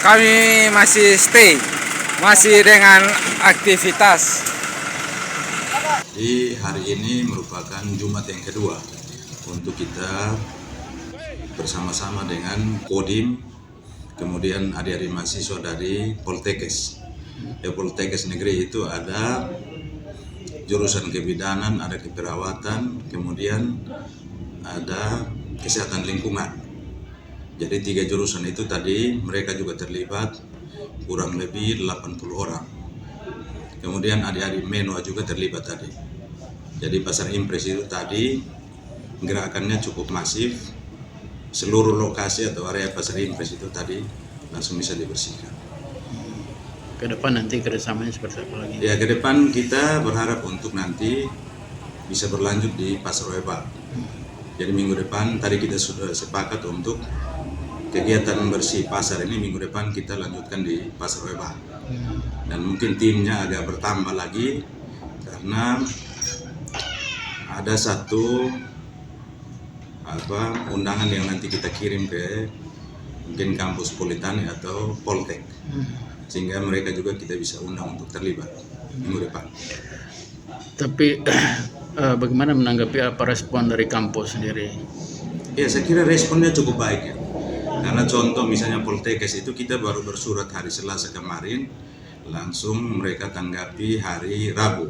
kami masih stay, masih dengan aktivitas. Jadi hari ini merupakan Jumat yang kedua untuk kita bersama-sama dengan Kodim, kemudian adik-adik mahasiswa dari Poltekkes. Poltekkes Negeri itu ada jurusan kebidanan, ada keperawatan, kemudian ada kesehatan lingkungan. Jadi 3 jurusan itu tadi mereka juga terlibat kurang lebih 80 orang. Kemudian adik-adik Menua juga terlibat tadi. Jadi pasar impres itu tadi gerakannya cukup masif. Seluruh lokasi atau area pasar impres itu tadi langsung bisa dibersihkan. Ke depan nanti kerjasamanya seperti apa lagi? Ya, ke depan kita berharap untuk nanti bisa berlanjut di Pasar Weba. Jadi minggu depan tadi kita sudah sepakat untuk kegiatan bersih pasar ini minggu depan kita lanjutkan di Pasar Weba. Dan mungkin timnya agak bertambah lagi karena ada satu undangan yang nanti kita kirim ke mungkin kampus Politani atau Poltek, sehingga mereka juga kita bisa undang untuk terlibat minggu depan. Tapi bagaimana menanggapi apa respon dari kampus sendiri? Ya, saya kira responnya cukup baik ya. Karena contoh misalnya Poltekkes itu kita baru bersurat hari Selasa kemarin, langsung mereka tanggapi hari Rabu.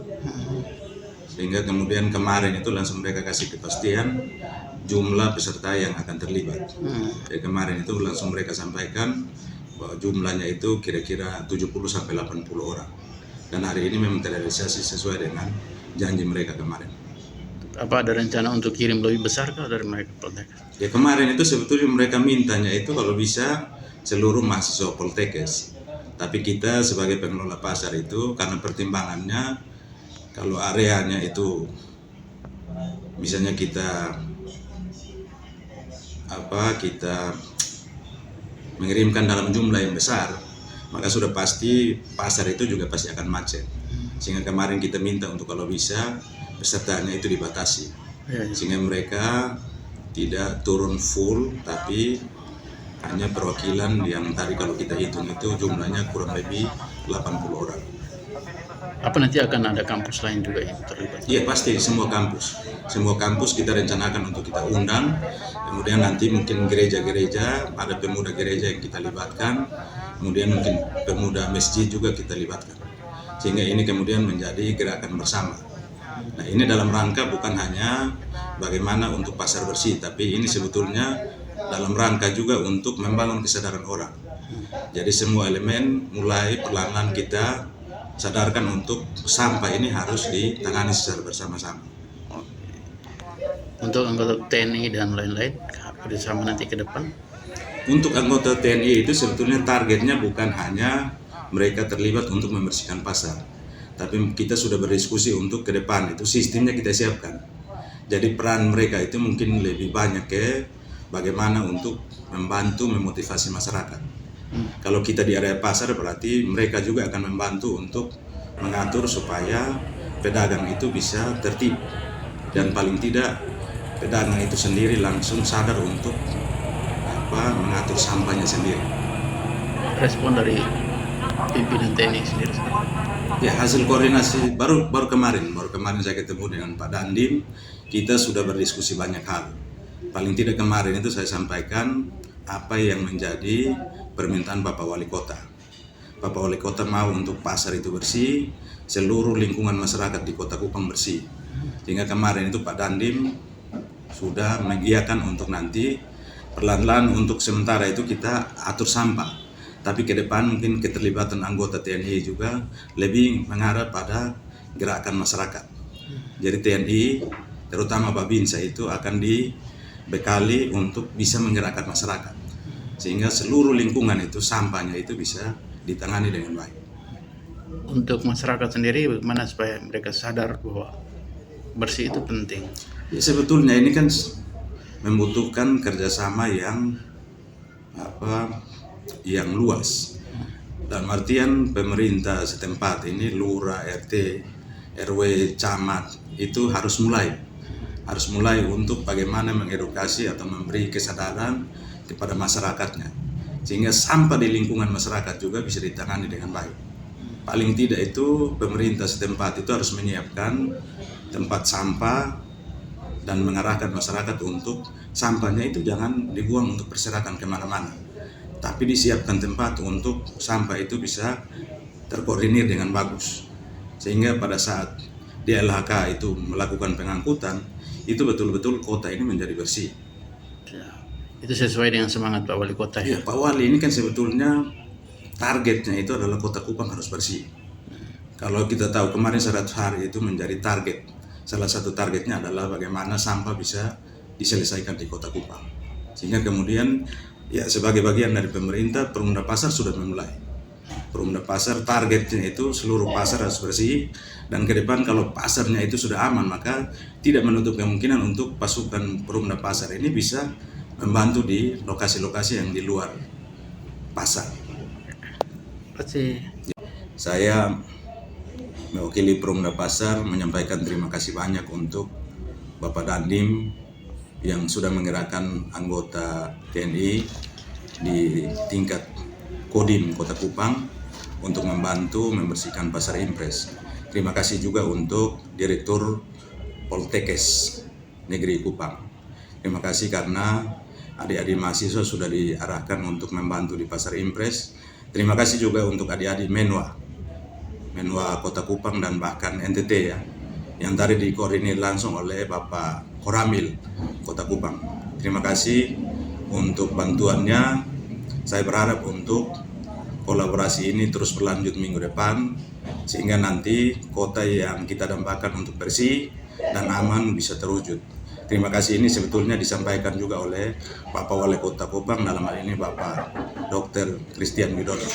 Sehingga kemudian kemarin itu langsung mereka kasih kepastian jumlah peserta yang akan terlibat. Jadi kemarin itu langsung mereka sampaikan bahwa jumlahnya itu kira-kira 70-80 orang. Dan hari ini memang terrealisasi sesuai dengan janji mereka kemarin. Apa ada rencana untuk kirim lebih besar kalau dari mereka Poltekkes? Ya, kemarin itu sebetulnya mereka mintanya itu kalau bisa seluruh mahasiswa Poltekkes. Tapi kita sebagai pengelola pasar itu karena pertimbangannya kalau areanya itu misalnya kita mengirimkan dalam jumlah yang besar, maka sudah pasti pasar itu juga pasti akan macet. Sehingga kemarin kita minta untuk kalau bisa pesertanya itu dibatasi, sehingga mereka tidak turun full, tapi hanya perwakilan yang tadi kalau kita hitung itu jumlahnya kurang lebih 80 orang. Apa nanti akan ada kampus lain juga yang terlibat? Iya, pasti semua kampus kita rencanakan untuk kita undang. Kemudian nanti mungkin gereja-gereja, ada pemuda gereja yang kita libatkan, kemudian mungkin pemuda masjid juga kita libatkan. Sehingga ini kemudian menjadi gerakan bersama. Nah, ini dalam rangka bukan hanya bagaimana untuk pasar bersih, tapi ini sebetulnya dalam rangka juga untuk membangun kesadaran orang. Jadi semua elemen mulai perlahan-lahan kita sadarkan untuk sampah ini harus ditangani secara bersama-sama. Untuk anggota TNI dan lain-lain kerjasama nanti ke depan? Untuk anggota TNI itu sebetulnya targetnya bukan hanya mereka terlibat untuk membersihkan pasar, tapi kita sudah berdiskusi untuk ke depan itu sistemnya kita siapkan. Jadi peran mereka itu mungkin lebih banyak ke bagaimana untuk membantu memotivasi masyarakat. Kalau kita di area pasar berarti mereka juga akan membantu untuk mengatur supaya pedagang itu bisa tertib, dan paling tidak pedagang itu sendiri langsung sadar untuk mengatur sampahnya sendiri. Respon dari pimpinan TNI sendiri? Ya, hasil koordinasi baru kemarin saya ketemu dengan Pak Dandim, kita sudah berdiskusi banyak hal. Paling tidak kemarin itu saya sampaikan apa yang menjadi permintaan Bapak Wali Kota. Bapak Wali Kota mau untuk pasar itu bersih, seluruh lingkungan masyarakat di Kota Kupang bersih. Sehingga kemarin itu Pak Dandim sudah mengiyakan untuk nanti perlahan-lahan untuk sementara itu kita atur sampah. Tapi ke depan mungkin keterlibatan anggota TNI juga lebih mengarah pada gerakan masyarakat. Jadi TNI, terutama Babinsa itu akan dibekali untuk bisa menggerakkan masyarakat. Sehingga seluruh lingkungan itu sampahnya itu bisa ditangani dengan baik. Untuk masyarakat sendiri bagaimana supaya mereka sadar bahwa bersih itu penting? Ya, sebetulnya ini kan membutuhkan kerjasama yang luas. Dalam artian pemerintah setempat ini, lurah, RT, RW, camat itu harus mulai untuk bagaimana mengedukasi atau memberi kesadaran kepada masyarakatnya. sehingga sampah di lingkungan masyarakat juga bisa ditangani dengan baik. Paling tidak itu pemerintah setempat itu harus menyiapkan tempat sampah dan mengarahkan masyarakat untuk sampahnya itu jangan dibuang untuk berserakan kemana-mana, tapi disiapkan tempat untuk sampah itu bisa terkoordinir dengan bagus, sehingga pada saat di LHK itu melakukan pengangkutan itu betul-betul kota ini menjadi bersih. Ya, itu sesuai dengan semangat Pak Wali Kota Ya, ya. Pak Wali ini kan sebetulnya targetnya itu adalah Kota Kupang harus bersih. Kalau kita tahu kemarin 100 hari itu menjadi target. Salah satu targetnya adalah bagaimana sampah bisa diselesaikan di Kota Kupang. Sehingga kemudian ya sebagai bagian dari pemerintah, Perumda Pasar sudah memulai. Perumda Pasar targetnya itu seluruh pasar harus bersih, dan ke depan kalau pasarnya itu sudah aman maka tidak menutup kemungkinan untuk pasukan Perumda Pasar ini bisa membantu di lokasi-lokasi yang di luar pasar. Pasti Saya mewakili Perumda Pasar menyampaikan terima kasih banyak untuk Bapak Dandim yang sudah menggerakkan anggota TNI di tingkat Kodim Kota Kupang untuk membantu membersihkan Pasar Impres. Terima kasih juga untuk Direktur Poltekkes Negeri Kupang. Terima kasih karena adik-adik mahasiswa sudah diarahkan untuk membantu di Pasar Impres. Terima kasih juga untuk adik-adik Menwa Kota Kupang dan bahkan NTT ya, yang tadi dikoordinir langsung oleh Bapak Koramil Kota Kupang. Terima kasih untuk bantuannya. Saya berharap untuk kolaborasi ini terus berlanjut minggu depan, sehingga nanti kota yang kita dambakan untuk bersih dan aman bisa terwujud. Terima kasih ini sebetulnya disampaikan juga oleh Bapak Wali Kota Kupang, dalam hal ini Bapak Dr. Christian Widodo.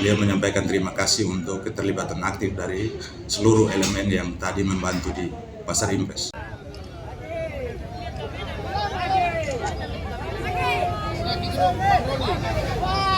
Beliau menyampaikan terima kasih untuk keterlibatan aktif dari seluruh elemen yang tadi membantu di Pasar Impres. Wow.